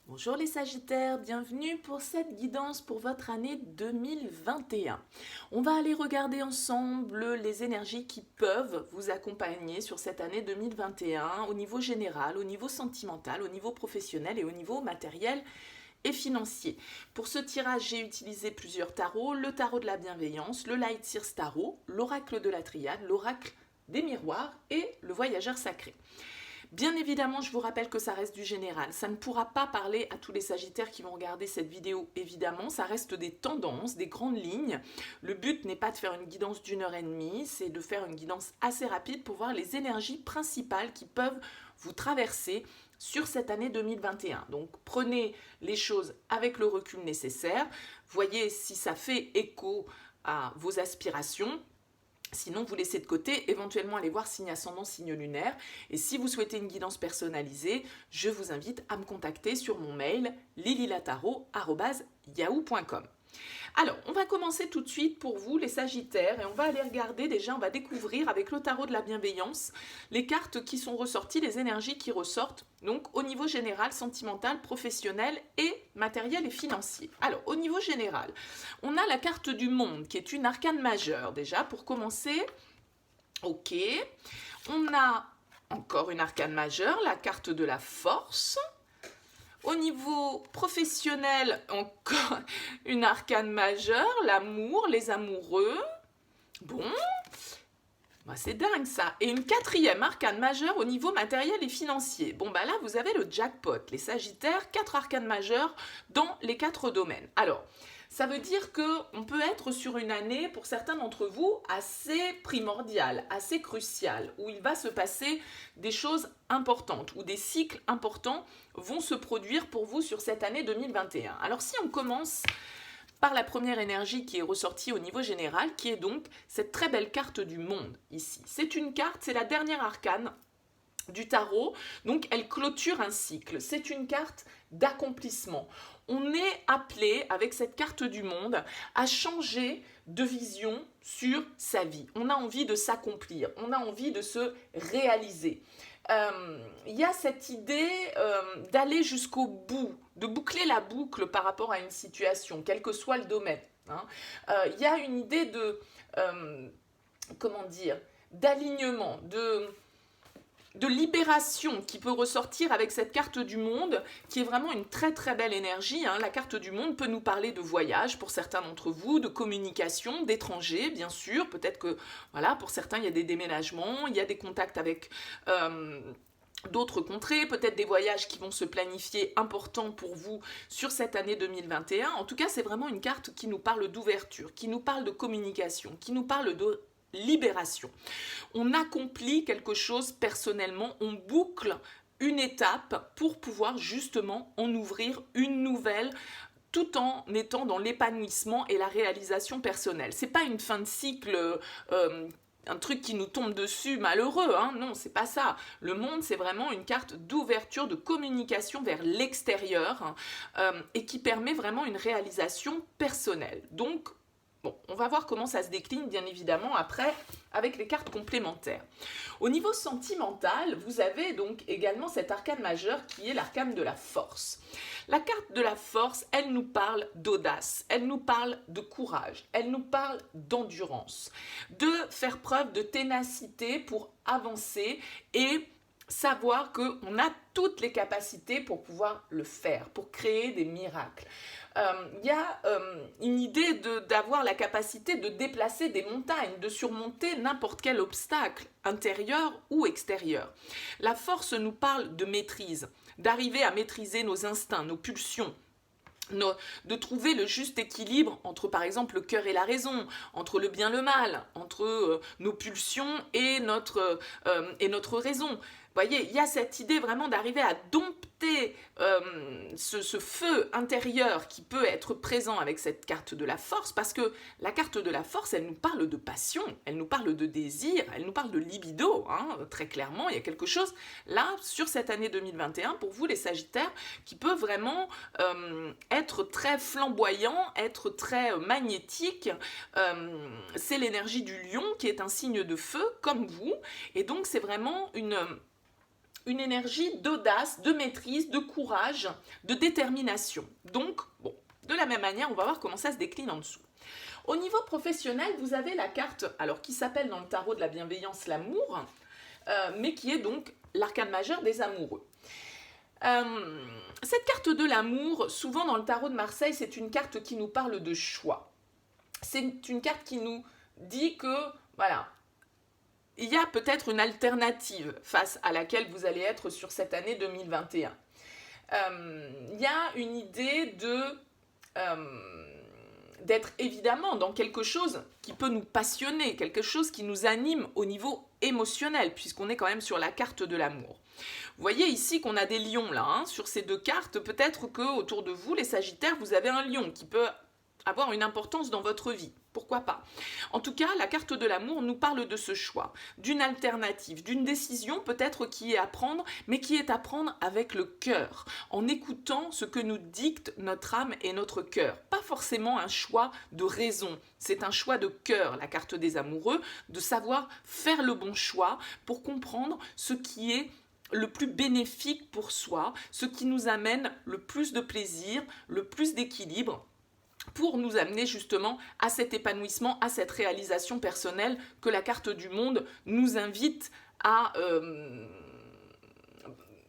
Bonjour les Sagittaires, bienvenue pour cette guidance pour votre année 2021. On va aller regarder ensemble les énergies qui peuvent vous accompagner sur cette année 2021 au niveau général, au niveau sentimental, au niveau professionnel et au niveau matériel et financier. Pour ce tirage, j'ai utilisé plusieurs tarots, le tarot de la bienveillance, le Light Sears Tarot, l'oracle de la triade, l'oracle des miroirs et le voyageur sacré. Bien évidemment, je vous rappelle que ça reste du général. Ça ne pourra pas parler à tous les Sagittaires qui vont regarder cette vidéo, évidemment. Ça reste des tendances, des grandes lignes. Le but n'est pas de faire une guidance d'1 h 30, c'est de faire une guidance assez rapide pour voir les énergies principales qui peuvent vous traverser sur cette année 2021. Donc prenez les choses avec le recul nécessaire. Voyez si ça fait écho à vos aspirations. Sinon, vous laissez de côté, éventuellement aller voir signe ascendant, signe lunaire. Et si vous souhaitez une guidance personnalisée, je vous invite à me contacter sur mon mail lililataro@yahoo.com. Alors, on va commencer tout de suite pour vous, les Sagittaires, et on va aller regarder déjà, on va découvrir avec le tarot de la bienveillance les cartes qui sont ressorties, les énergies qui ressortent, donc au niveau général, sentimental, professionnel et matériel et financier. Alors, au niveau général, on a la carte du monde qui est une arcane majeure déjà pour commencer. Ok, on a encore une arcane majeure, la carte de la force. Au niveau professionnel, encore une arcane majeure, l'amour, les amoureux. Bon, bah c'est dingue ça. Et une quatrième arcane majeure au niveau matériel et financier. Bon, bah là, vous avez le jackpot. Les Sagittaires, 4 arcanes majeures dans les 4 domaines. Alors, ça veut dire qu'on peut être sur une année, pour certains d'entre vous, assez primordiale, assez cruciale, où il va se passer des choses importantes, où des cycles importants vont se produire pour vous sur cette année 2021. Alors si on commence par la première énergie qui est ressortie au niveau général, qui est donc cette très belle carte du monde ici. C'est une carte, c'est la dernière arcane du tarot, donc elle clôture un cycle. C'est une carte d'accomplissement. On est appelé, avec cette carte du monde, à changer de vision sur sa vie. On a envie de s'accomplir, on a envie de se réaliser. Il y a cette idée d'aller jusqu'au bout, de boucler la boucle par rapport à une situation, quel que soit le domaine. Hein. Il y a une idée de, comment dire, d'alignement, de libération qui peut ressortir avec cette carte du monde, qui est vraiment une très très belle énergie. Hein. La carte du monde peut nous parler de voyage pour certains d'entre vous, de communication, d'étrangers, bien sûr. Peut-être que, voilà, pour certains, il y a des déménagements, il y a des contacts avec d'autres contrées, peut-être des voyages qui vont se planifier importants pour vous sur cette année 2021. En tout cas, c'est vraiment une carte qui nous parle d'ouverture, qui nous parle de communication, qui nous parle de libération. On accomplit quelque chose personnellement, on boucle une étape pour pouvoir justement en ouvrir une nouvelle tout en étant dans l'épanouissement et la réalisation personnelle. C'est pas une fin de cycle un truc qui nous tombe dessus malheureux, hein. Non, c'est pas ça. Le monde, c'est vraiment une carte d'ouverture, de communication vers l'extérieur et qui permet vraiment une réalisation personnelle. Donc, bon, on va voir comment ça se décline, bien évidemment, après, avec les cartes complémentaires. Au niveau sentimental, vous avez donc également cet arcane majeur qui est l'arcane de la force. La carte de la force, elle nous parle d'audace, elle nous parle de courage, elle nous parle d'endurance, de faire preuve de ténacité pour avancer et savoir qu'on a toutes les capacités pour pouvoir le faire, pour créer des miracles. Il y a une idée d'avoir la capacité de déplacer des montagnes, de surmonter n'importe quel obstacle, intérieur ou extérieur. La force nous parle de maîtrise, d'arriver à maîtriser nos instincts, nos pulsions, de trouver le juste équilibre entre par exemple le cœur et la raison, entre le bien et le mal, entre nos pulsions et notre raison. Vous voyez, il y a cette idée vraiment d'arriver à dompter ce feu intérieur qui peut être présent avec cette carte de la force, parce que la carte de la force, elle nous parle de passion, elle nous parle de désir, elle nous parle de libido, hein, très clairement. Il y a quelque chose là, sur cette année 2021, pour vous les Sagittaires, qui peut vraiment être très flamboyant, être très magnétique. C'est l'énergie du lion qui est un signe de feu, comme vous, et donc c'est vraiment une énergie d'audace, de maîtrise, de courage, de détermination. Donc, bon, de la même manière, on va voir comment ça se décline en dessous. Au niveau professionnel, vous avez la carte, alors qui s'appelle dans le tarot de la bienveillance l'amour, mais qui est donc l'arcane majeur des amoureux. Cette carte de l'amour, souvent dans le tarot de Marseille, c'est une carte qui nous parle de choix. C'est une carte qui nous dit que, voilà, il y a peut-être une alternative face à laquelle vous allez être sur cette année 2021. Il y a une idée d'être évidemment dans quelque chose qui peut nous passionner, quelque chose qui nous anime au niveau émotionnel, puisqu'on est quand même sur la carte de l'amour. Vous voyez ici qu'on a des lions là, hein, sur ces deux cartes. Peut-être que autour de vous, les Sagittaires, vous avez un lion qui peut avoir une importance dans votre vie. Pourquoi pas? En tout cas, la carte de l'amour nous parle de ce choix, d'une alternative, d'une décision peut-être qui est à prendre, mais qui est à prendre avec le cœur, en écoutant ce que nous dicte notre âme et notre cœur. Pas forcément un choix de raison, c'est un choix de cœur, la carte des amoureux, de savoir faire le bon choix pour comprendre ce qui est le plus bénéfique pour soi, ce qui nous amène le plus de plaisir, le plus d'équilibre, pour nous amener justement à cet épanouissement, à cette réalisation personnelle que la carte du monde nous invite à...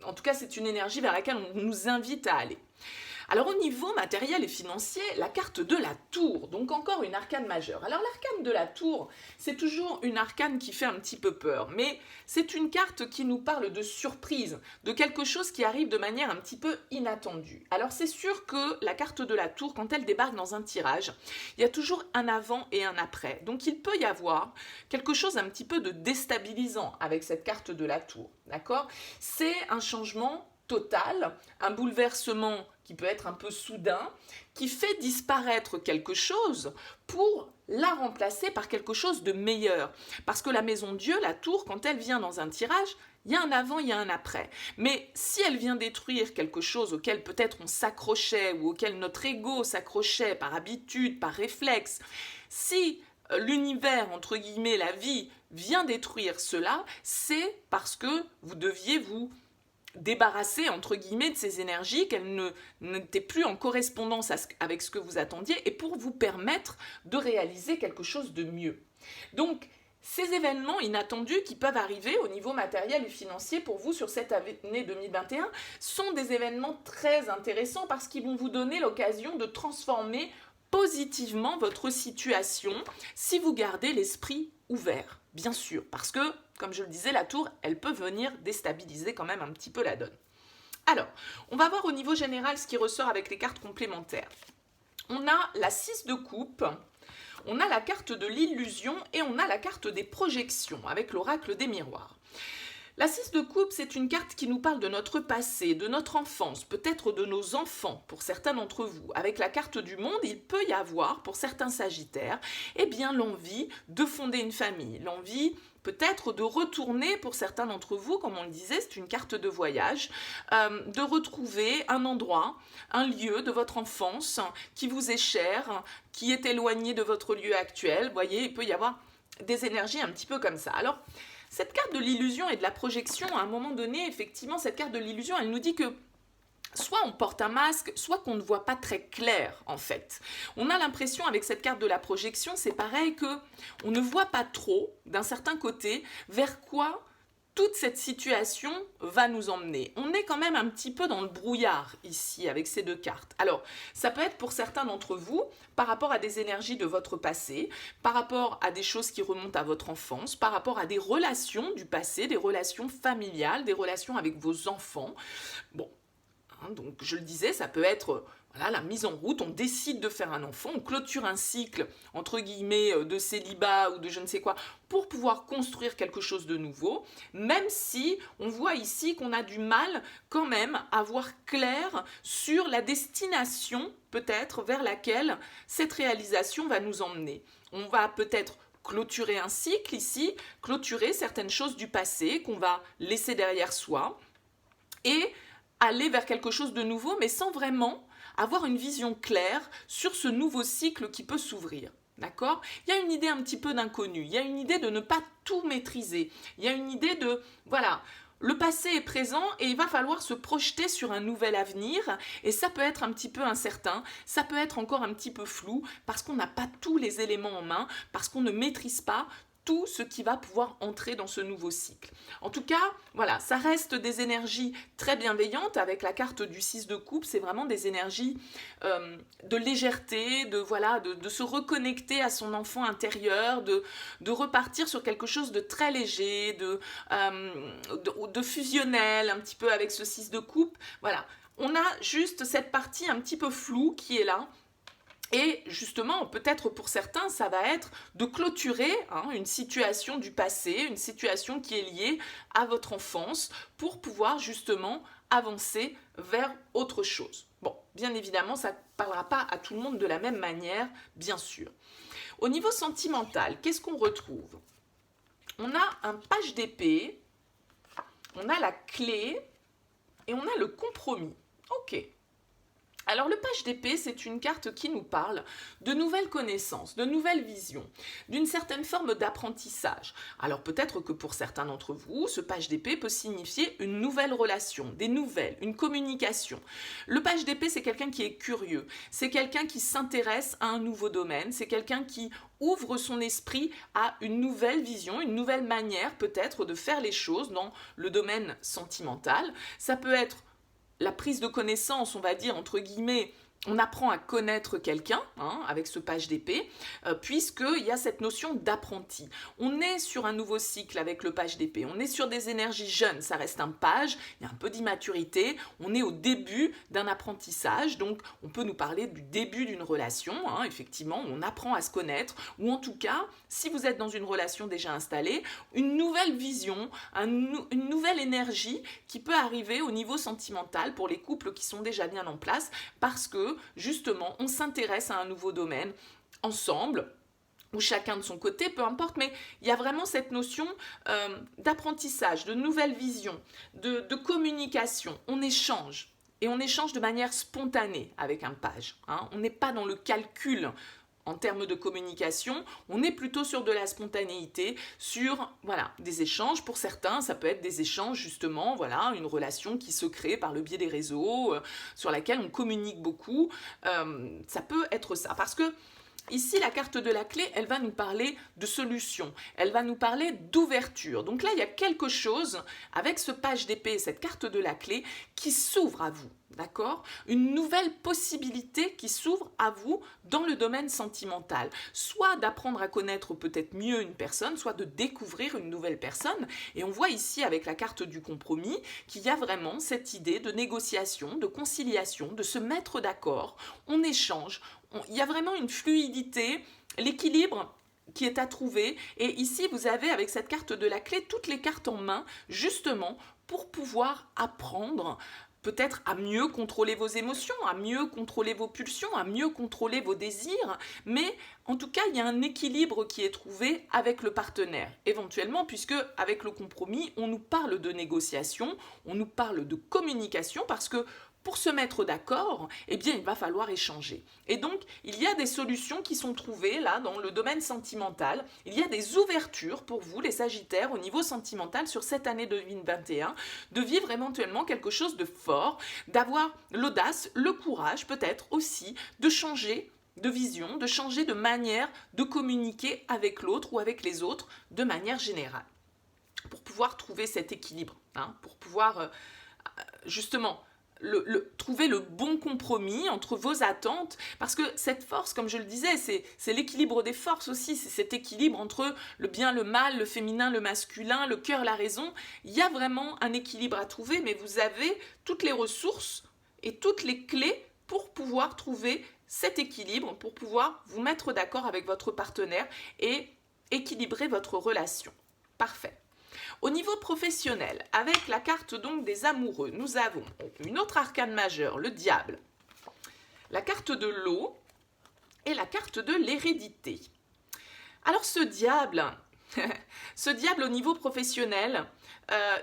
en tout cas, c'est une énergie vers laquelle on nous invite à aller. Alors au niveau matériel et financier, la carte de la tour, donc encore une arcane majeure. Alors l'arcane de la tour, c'est toujours une arcane qui fait un petit peu peur, mais c'est une carte qui nous parle de surprise, de quelque chose qui arrive de manière un petit peu inattendue. Alors c'est sûr que la carte de la tour, quand elle débarque dans un tirage, il y a toujours un avant et un après. Donc il peut y avoir quelque chose un petit peu de déstabilisant avec cette carte de la tour, d'accord? C'est un changement total, un bouleversement qui peut être un peu soudain, qui fait disparaître quelque chose pour la remplacer par quelque chose de meilleur. Parce que la maison Dieu, la tour, quand elle vient dans un tirage, il y a un avant, il y a un après. Mais si elle vient détruire quelque chose auquel peut-être on s'accrochait ou auquel notre ego s'accrochait par habitude, par réflexe, si l'univers, entre guillemets, la vie, vient détruire cela, c'est parce que vous deviez vous débarrasser entre guillemets de ces énergies, qu'elles n'étaient plus en correspondance avec ce que vous attendiez et pour vous permettre de réaliser quelque chose de mieux. Donc ces événements inattendus qui peuvent arriver au niveau matériel et financier pour vous sur cette année 2021 sont des événements très intéressants parce qu'ils vont vous donner l'occasion de transformer positivement votre situation si vous gardez l'esprit ouvert, bien sûr, parce que, comme je le disais, la tour, elle peut venir déstabiliser quand même un petit peu la donne. Alors, on va voir au niveau général ce qui ressort avec les cartes complémentaires. On a la 6 de coupe, on a la carte de l'illusion et on a la carte des projections avec l'oracle des miroirs. La 6 de coupe, c'est une carte qui nous parle de notre passé, de notre enfance, peut-être de nos enfants pour certains d'entre vous. Avec la carte du monde, il peut y avoir pour certains sagittaires, eh bien l'envie de fonder une famille, l'envie peut-être de retourner pour certains d'entre vous, comme on le disait, c'est une carte de voyage, de retrouver un endroit, un lieu de votre enfance qui vous est cher, qui est éloigné de votre lieu actuel. Vous voyez, il peut y avoir des énergies un petit peu comme ça. Alors, cette carte de l'illusion et de la projection, à un moment donné, effectivement, cette carte de l'illusion, elle nous dit que soit on porte un masque, soit qu'on ne voit pas très clair, en fait. On a l'impression, avec cette carte de la projection, c'est pareil que on ne voit pas trop, d'un certain côté, vers quoi toute cette situation va nous emmener. On est quand même un petit peu dans le brouillard ici avec ces deux cartes. Alors, ça peut être pour certains d'entre vous par rapport à des énergies de votre passé, par rapport à des choses qui remontent à votre enfance, par rapport à des relations du passé, des relations familiales, des relations avec vos enfants. Bon, hein, donc je le disais, ça peut être... Voilà, la mise en route, on décide de faire un enfant, on clôture un cycle, entre guillemets, de célibat ou de je ne sais quoi, pour pouvoir construire quelque chose de nouveau, même si on voit ici qu'on a du mal quand même à voir clair sur la destination, peut-être, vers laquelle cette réalisation va nous emmener. On va peut-être clôturer un cycle ici, clôturer certaines choses du passé qu'on va laisser derrière soi, et aller vers quelque chose de nouveau, mais sans vraiment avoir une vision claire sur ce nouveau cycle qui peut s'ouvrir. D'accord ? Il y a une idée un petit peu d'inconnu, il y a une idée de ne pas tout maîtriser, il y a une idée de, voilà, le passé est présent et il va falloir se projeter sur un nouvel avenir et ça peut être un petit peu incertain, ça peut être encore un petit peu flou parce qu'on n'a pas tous les éléments en main, parce qu'on ne maîtrise pas tout ce qui va pouvoir entrer dans ce nouveau cycle. En tout cas, voilà, ça reste des énergies très bienveillantes avec la carte du 6 de coupe, c'est vraiment des énergies de légèreté, de se reconnecter à son enfant intérieur, de repartir sur quelque chose de très léger, de fusionnel un petit peu avec ce 6 de coupe. Voilà, on a juste cette partie un petit peu floue qui est là. Et justement, peut-être pour certains, ça va être de clôturer une situation du passé, une situation qui est liée à votre enfance pour pouvoir justement avancer vers autre chose. Bon, bien évidemment, ça ne parlera pas à tout le monde de la même manière, bien sûr. Au niveau sentimental, qu'est-ce qu'on retrouve? On a un page d'épée, on a la clé et on a le compromis. Ok. Alors le page d'épée, c'est une carte qui nous parle de nouvelles connaissances, de nouvelles visions, d'une certaine forme d'apprentissage. Alors peut-être que pour certains d'entre vous, ce page d'épée peut signifier une nouvelle relation, des nouvelles, une communication. Le page d'épée, c'est quelqu'un qui est curieux, c'est quelqu'un qui s'intéresse à un nouveau domaine, c'est quelqu'un qui ouvre son esprit à une nouvelle vision, une nouvelle manière peut-être de faire les choses dans le domaine sentimental. Ça peut être la prise de connaissance, on va dire, entre guillemets, on apprend à connaître quelqu'un avec ce page d'épée, puisqu'il y a cette notion d'apprenti. On est sur un nouveau cycle avec le page d'épée, on est sur des énergies jeunes, ça reste un page, il y a un peu d'immaturité, on est au début d'un apprentissage, donc on peut nous parler du début d'une relation, effectivement, on apprend à se connaître, ou en tout cas, si vous êtes dans une relation déjà installée, une nouvelle vision, une nouvelle énergie qui peut arriver au niveau sentimental pour les couples qui sont déjà bien en place, parce que justement, on s'intéresse à un nouveau domaine ensemble, ou chacun de son côté, peu importe, mais il y a vraiment cette notion d'apprentissage, de nouvelle vision, de communication. On échange, et on échange de manière spontanée avec un page. On n'est pas dans le calcul en termes de communication, on est plutôt sur de la spontanéité, sur des échanges. Pour certains, ça peut être des échanges justement, une relation qui se crée par le biais des réseaux, sur laquelle on communique beaucoup. Ça peut être ça, parce que ici, la carte de la clé, elle va nous parler de solution, elle va nous parler d'ouverture. Donc là, il y a quelque chose avec ce page d'épée, cette carte de la clé, qui s'ouvre à vous. D'accord? Une nouvelle possibilité qui s'ouvre à vous dans le domaine sentimental. Soit d'apprendre à connaître peut-être mieux une personne, soit de découvrir une nouvelle personne. Et on voit ici avec la carte du compromis qu'il y a vraiment cette idée de négociation, de conciliation, de se mettre d'accord. On échange, il y a vraiment une fluidité, l'équilibre qui est à trouver. Et ici, vous avez avec cette carte de la clé toutes les cartes en main, justement, pour pouvoir apprendre peut-être à mieux contrôler vos émotions, à mieux contrôler vos pulsions, à mieux contrôler vos désirs, mais en tout cas, il y a un équilibre qui est trouvé avec le partenaire, éventuellement, puisque avec le compromis, on nous parle de négociation, on nous parle de communication, parce que pour se mettre d'accord, eh bien, il va falloir échanger. Et donc, il y a des solutions qui sont trouvées là dans le domaine sentimental. Il y a des ouvertures pour vous, les Sagittaires, au niveau sentimental sur cette année 2021, de vivre éventuellement quelque chose de fort, d'avoir l'audace, le courage peut-être aussi, de changer de vision, de changer de manière de communiquer avec l'autre ou avec les autres de manière générale. Pour pouvoir trouver cet équilibre, pour pouvoir justement trouver le bon compromis entre vos attentes, parce que cette force, comme je le disais, c'est l'équilibre des forces aussi, c'est cet équilibre entre le bien, le mal, le féminin, le masculin, le cœur, la raison. Il y a vraiment un équilibre à trouver, mais vous avez toutes les ressources et toutes les clés pour pouvoir trouver cet équilibre, pour pouvoir vous mettre d'accord avec votre partenaire et équilibrer votre relation. Parfait. Au niveau professionnel, avec la carte donc des amoureux, nous avons une autre arcane majeure, le diable, la carte de l'eau et la carte de l'hérédité. Alors ce diable, Ce diable au niveau professionnel,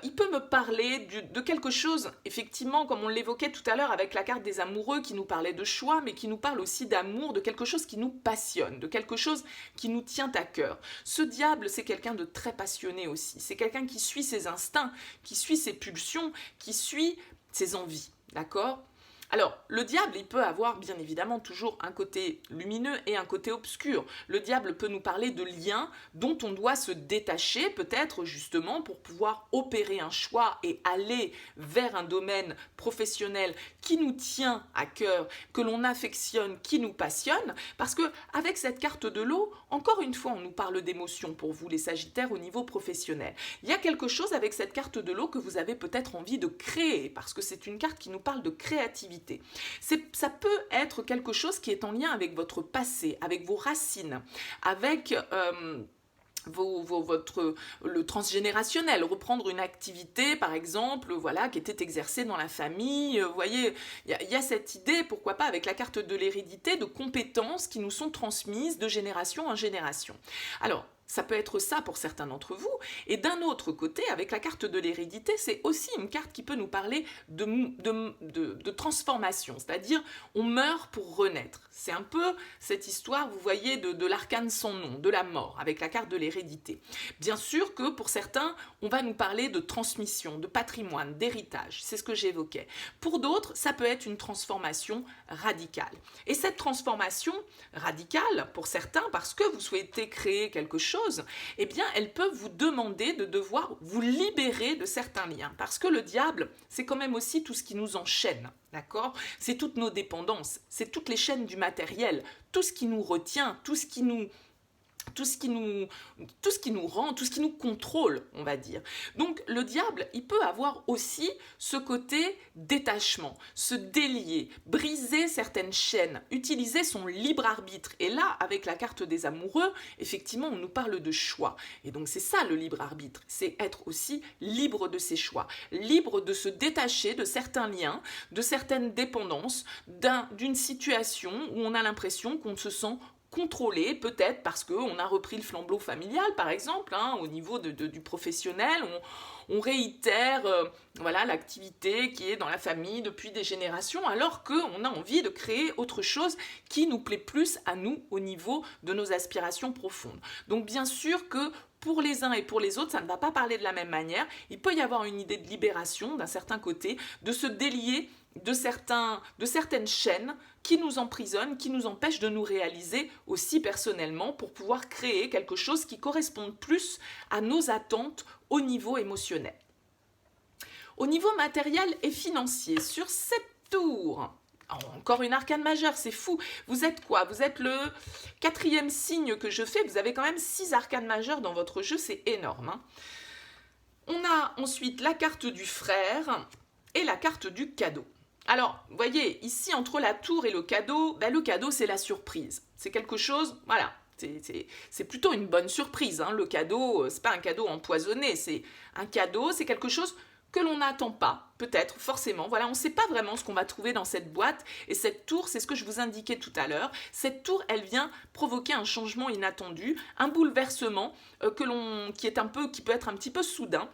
il peut me parler de quelque chose, effectivement, comme on l'évoquait tout à l'heure avec la carte des amoureux qui nous parlait de choix, mais qui nous parle aussi d'amour, de quelque chose qui nous passionne, de quelque chose qui nous tient à cœur. Ce diable, c'est quelqu'un de très passionné aussi. C'est quelqu'un qui suit ses instincts, qui suit ses pulsions, qui suit ses envies. D'accord ? Alors, le diable, il peut avoir bien évidemment toujours un côté lumineux et un côté obscur. Le diable peut nous parler de liens dont on doit se détacher, peut-être justement pour pouvoir opérer un choix et aller vers un domaine professionnel qui nous tient à cœur, que l'on affectionne, qui nous passionne, parce que avec cette carte de l'eau, encore une fois, on nous parle d'émotions pour vous, les Sagittaires, au niveau professionnel. Il y a quelque chose avec cette carte de l'eau que vous avez peut-être envie de créer, parce que c'est une carte qui nous parle de créativité. Ça peut être quelque chose qui est en lien avec votre passé, avec vos racines, avec le transgénérationnel, reprendre une activité par exemple, voilà, qui était exercée dans la famille. Vous voyez, il y a cette idée, pourquoi pas avec la carte de l'hérédité, de compétences qui nous sont transmises de génération en génération. Alors, ça peut être ça pour certains d'entre vous. Et d'un autre côté, avec la carte de l'hérédité, c'est aussi une carte qui peut nous parler de transformation. C'est-à-dire, on meurt pour renaître. C'est un peu cette histoire, vous voyez, de l'arcane sans nom, de la mort, avec la carte de l'hérédité. Bien sûr que pour certains, on va nous parler de transmission, de patrimoine, d'héritage. C'est ce que j'évoquais. Pour d'autres, ça peut être une transformation radicale. Et cette transformation radicale, pour certains, parce que vous souhaitez créer quelque chose, eh bien, elles peuvent vous demander de devoir vous libérer de certains liens. Parce que le diable, c'est quand même aussi tout ce qui nous enchaîne, d'accord ? C'est toutes nos dépendances, c'est toutes les chaînes du matériel, tout ce qui nous retient, tout ce qui nous rend, tout ce qui nous contrôle, on va dire. Donc le diable, il peut avoir aussi ce côté détachement, se délier, briser certaines chaînes, utiliser son libre arbitre. Et là, avec la carte des amoureux, effectivement, on nous parle de choix. Et donc c'est ça le libre arbitre, c'est être aussi libre de ses choix, libre de se détacher de certains liens, de certaines dépendances, d'une situation où on a l'impression qu'on se sent contrôlé, peut-être parce qu'on a repris le flambeau familial, par exemple, au niveau du professionnel, on réitère voilà, l'activité qui est dans la famille depuis des générations, alors qu'on a envie de créer autre chose qui nous plaît plus à nous au niveau de nos aspirations profondes. Donc bien sûr que pour les uns et pour les autres, ça ne va pas parler de la même manière. Il peut y avoir une idée de libération d'un certain côté, de se délier de certaines chaînes qui nous emprisonnent, qui nous empêchent de nous réaliser aussi personnellement pour pouvoir créer quelque chose qui corresponde plus à nos attentes au niveau émotionnel. Au niveau matériel et financier, sur cette tour, encore une arcane majeure, c'est fou. Vous êtes quoi ? Vous êtes le 4e signe que je fais. Vous avez quand même 6 arcanes majeures dans votre jeu, c'est énorme. On a ensuite la carte du frère et la carte du cadeau. Alors, vous voyez, ici, entre la tour et le cadeau c'est la surprise. C'est quelque chose, voilà, c'est plutôt une bonne surprise. Le cadeau, c'est pas un cadeau empoisonné, c'est un cadeau, c'est quelque chose que l'on n'attend pas, peut-être, forcément. Voilà, on ne sait pas vraiment ce qu'on va trouver dans cette boîte. Et cette tour, c'est ce que je vous indiquais tout à l'heure. Cette tour, elle vient provoquer un changement inattendu, un bouleversement qui peut être un petit peu soudain,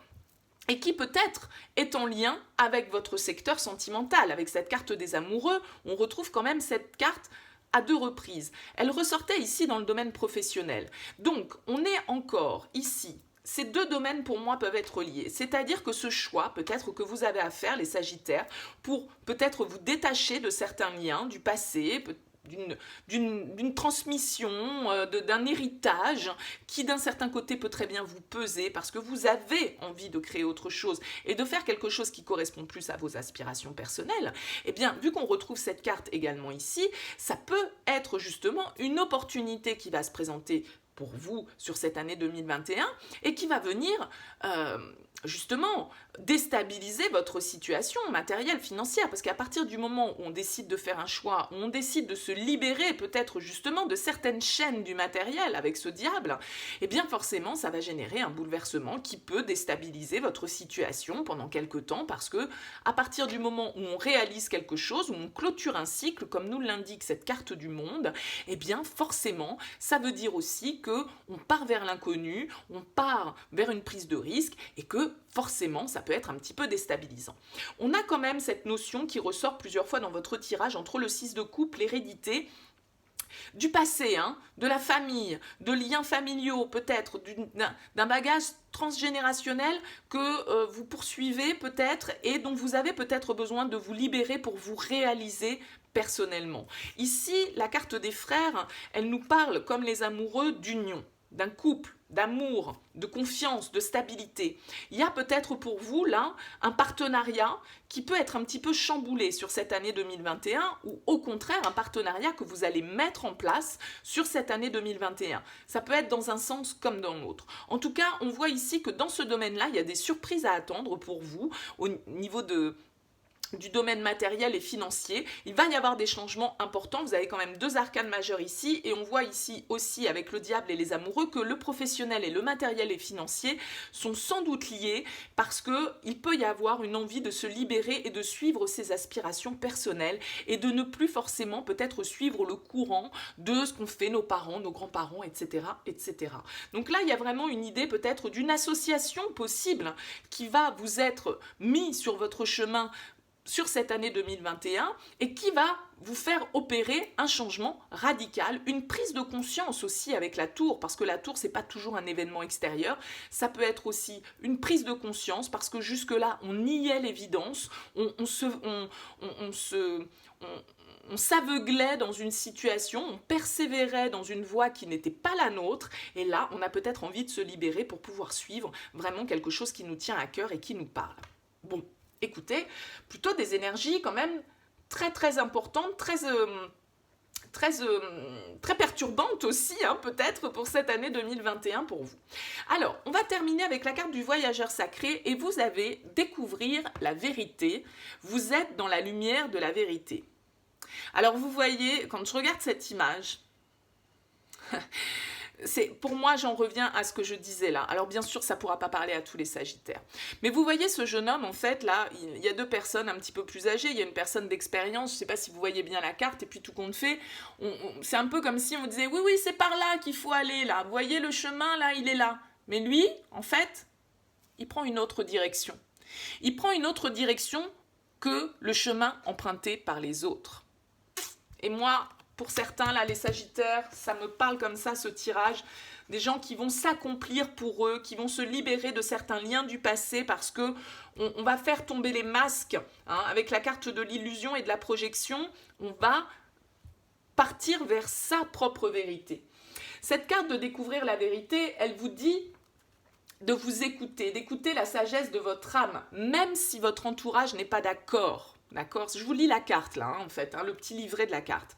et qui peut-être est en lien avec votre secteur sentimental. Avec cette carte des amoureux, on retrouve quand même cette carte à 2 reprises. Elle ressortait ici dans le domaine professionnel. Donc, on est encore ici. Ces 2 domaines, pour moi, peuvent être liés. C'est-à-dire que ce choix, peut-être que vous avez à faire, les Sagittaires, pour peut-être vous détacher de certains liens du passé, d'une transmission, d'un héritage qui d'un certain côté peut très bien vous peser parce que vous avez envie de créer autre chose et de faire quelque chose qui correspond plus à vos aspirations personnelles. Eh bien, vu qu'on retrouve cette carte également ici, ça peut être justement une opportunité qui va se présenter pour vous sur cette année 2021 et qui va venir justement déstabiliser votre situation matérielle, financière, parce qu'à partir du moment où on décide de faire un choix, où on décide de se libérer peut-être justement de certaines chaînes du matériel avec ce diable, eh bien forcément ça va générer un bouleversement qui peut déstabiliser votre situation pendant quelque temps, parce que à partir du moment où on réalise quelque chose, où on clôture un cycle, comme nous l'indique cette carte du monde, eh bien forcément ça veut dire aussi que on part vers l'inconnu, on part vers une prise de risque et que forcément ça peut être un petit peu déstabilisant. On a quand même cette notion qui ressort plusieurs fois dans votre tirage entre le 6 de coupe, l'hérédité, du passé, de la famille, de liens familiaux peut-être, d'un bagage transgénérationnel que vous poursuivez peut-être et dont vous avez peut-être besoin de vous libérer pour vous réaliser personnellement. Ici, la carte des frères, elle nous parle comme les amoureux d'union, d'un couple, d'amour, de confiance, de stabilité. Il y a peut-être pour vous là un partenariat qui peut être un petit peu chamboulé sur cette année 2021 ou au contraire un partenariat que vous allez mettre en place sur cette année 2021. Ça peut être dans un sens comme dans l'autre. En tout cas, on voit ici que dans ce domaine-là, il y a des surprises à attendre pour vous au niveau du domaine matériel et financier. Il va y avoir des changements importants. Vous avez quand même 2 arcanes majeures ici et on voit ici aussi avec le diable et les amoureux que le professionnel et le matériel et financier sont sans doute liés parce qu'il peut y avoir une envie de se libérer et de suivre ses aspirations personnelles et de ne plus forcément peut-être suivre le courant de ce qu'ont fait nos parents, nos grands-parents, etc., etc. Donc là, il y a vraiment une idée peut-être d'une association possible qui va vous être mise sur votre chemin sur cette année 2021 et qui va vous faire opérer un changement radical, une prise de conscience aussi avec la tour, parce que la tour, c'est pas toujours un événement extérieur, ça peut être aussi une prise de conscience, parce que jusque-là, on niait l'évidence, on s'aveuglait dans une situation, on persévérait dans une voie qui n'était pas la nôtre, et là, on a peut-être envie de se libérer pour pouvoir suivre vraiment quelque chose qui nous tient à cœur et qui nous parle. Bon. Écoutez, plutôt des énergies quand même très très importantes, très perturbantes aussi, peut-être pour cette année 2021 pour vous. Alors, on va terminer avec la carte du voyageur sacré et vous allez découvrir la vérité. Vous êtes dans la lumière de la vérité. Alors, vous voyez, quand je regarde cette image... Pour moi, j'en reviens à ce que je disais là. Alors bien sûr, ça ne pourra pas parler à tous les Sagittaires. Mais vous voyez ce jeune homme, en fait, là, il y a 2 personnes un petit peu plus âgées. Il y a une personne d'expérience, je ne sais pas si vous voyez bien la carte, et puis tout compte fait, c'est un peu comme si on disait, oui, c'est par là qu'il faut aller, là. Vous voyez le chemin, là, il est là. Mais lui, en fait, il prend une autre direction. Il prend une autre direction que le chemin emprunté par les autres. Et moi... Pour certains, là, les Sagittaires, ça me parle comme ça, ce tirage. Des gens qui vont s'accomplir pour eux, qui vont se libérer de certains liens du passé parce que on va faire tomber les masques. Avec la carte de l'illusion et de la projection, on va partir vers sa propre vérité. Cette carte de découvrir la vérité, elle vous dit de vous écouter, d'écouter la sagesse de votre âme, même si votre entourage n'est pas d'accord. D'accord ? Je vous lis la carte, là, en fait, le petit livret de la carte.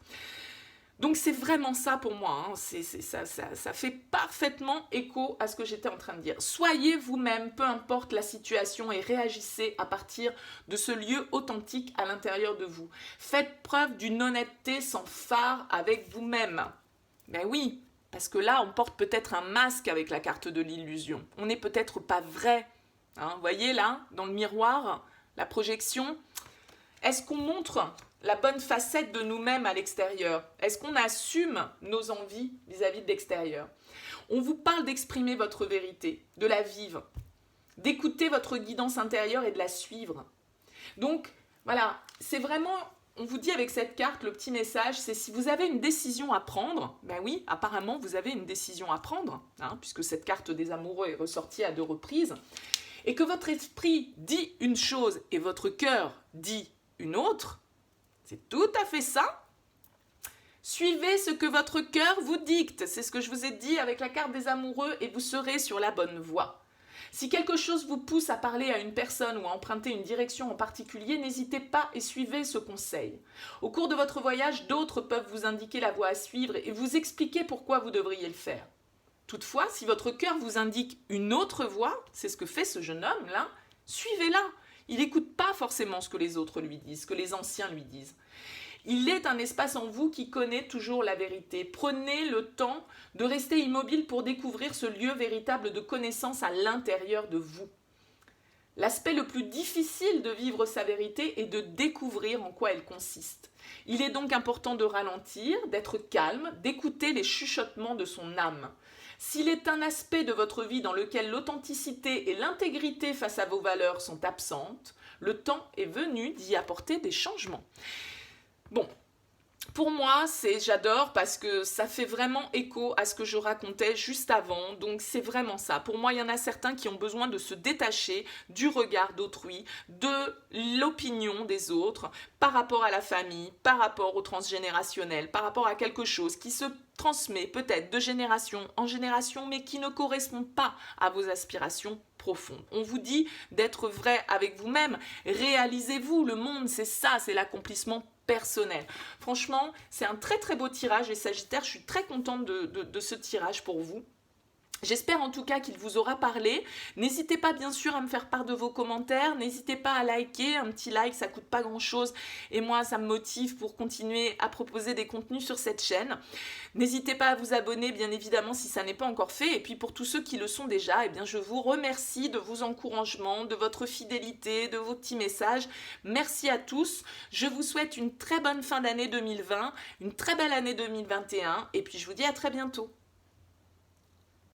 Donc c'est vraiment ça pour moi, ça fait parfaitement écho à ce que j'étais en train de dire. Soyez vous-même, peu importe la situation et réagissez à partir de ce lieu authentique à l'intérieur de vous. Faites preuve d'une honnêteté sans fard avec vous-même. Ben oui, parce que là on porte peut-être un masque avec la carte de l'illusion. On n'est peut-être pas vrai. Vous voyez là, dans le miroir, la projection, est-ce qu'on montre la bonne facette de nous-mêmes à l'extérieur? Est-ce qu'on assume nos envies vis-à-vis de l'extérieur? On vous parle d'exprimer votre vérité, de la vivre, d'écouter votre guidance intérieure et de la suivre. Donc, voilà, c'est vraiment, on vous dit avec cette carte, le petit message, c'est si vous avez une décision à prendre, ben oui, apparemment, vous avez une décision à prendre, puisque cette carte des amoureux est ressortie à 2 reprises, et que votre esprit dit une chose et votre cœur dit une autre, c'est tout à fait ça. Suivez ce que votre cœur vous dicte. C'est ce que je vous ai dit avec la carte des amoureux et vous serez sur la bonne voie. Si quelque chose vous pousse à parler à une personne ou à emprunter une direction en particulier, n'hésitez pas et suivez ce conseil. Au cours de votre voyage, d'autres peuvent vous indiquer la voie à suivre et vous expliquer pourquoi vous devriez le faire. Toutefois, si votre cœur vous indique une autre voie, c'est ce que fait ce jeune homme-là, suivez-la. Il n'écoute pas forcément ce que les autres lui disent, ce que les anciens lui disent. Il est un espace en vous qui connaît toujours la vérité. Prenez le temps de rester immobile pour découvrir ce lieu véritable de connaissance à l'intérieur de vous. L'aspect le plus difficile de vivre sa vérité est de découvrir en quoi elle consiste. Il est donc important de ralentir, d'être calme, d'écouter les chuchotements de son âme. S'il est un aspect de votre vie dans lequel l'authenticité et l'intégrité face à vos valeurs sont absentes, le temps est venu d'y apporter des changements. Bon, pour moi, j'adore parce que ça fait vraiment écho à ce que je racontais juste avant. Donc c'est vraiment ça. Pour moi, il y en a certains qui ont besoin de se détacher du regard d'autrui, de l'opinion des autres par rapport à la famille, par rapport au transgénérationnel, par rapport à quelque chose qui se transmet peut-être de génération en génération, mais qui ne correspond pas à vos aspirations profondes. On vous dit d'être vrai avec vous-même. Réalisez-vous, le monde, c'est ça, c'est l'accomplissement personnel. Franchement, c'est un très très beau tirage, les Sagittaires. Je suis très contente de ce tirage pour vous. J'espère en tout cas qu'il vous aura parlé. N'hésitez pas bien sûr à me faire part de vos commentaires. N'hésitez pas à liker. Un petit like, ça coûte pas grand chose. Et moi, ça me motive pour continuer à proposer des contenus sur cette chaîne. N'hésitez pas à vous abonner, bien évidemment, si ça n'est pas encore fait. Et puis pour tous ceux qui le sont déjà, eh bien, je vous remercie de vos encouragements, de votre fidélité, de vos petits messages. Merci à tous. Je vous souhaite une très bonne fin d'année 2020, une très belle année 2021. Et puis je vous dis à très bientôt.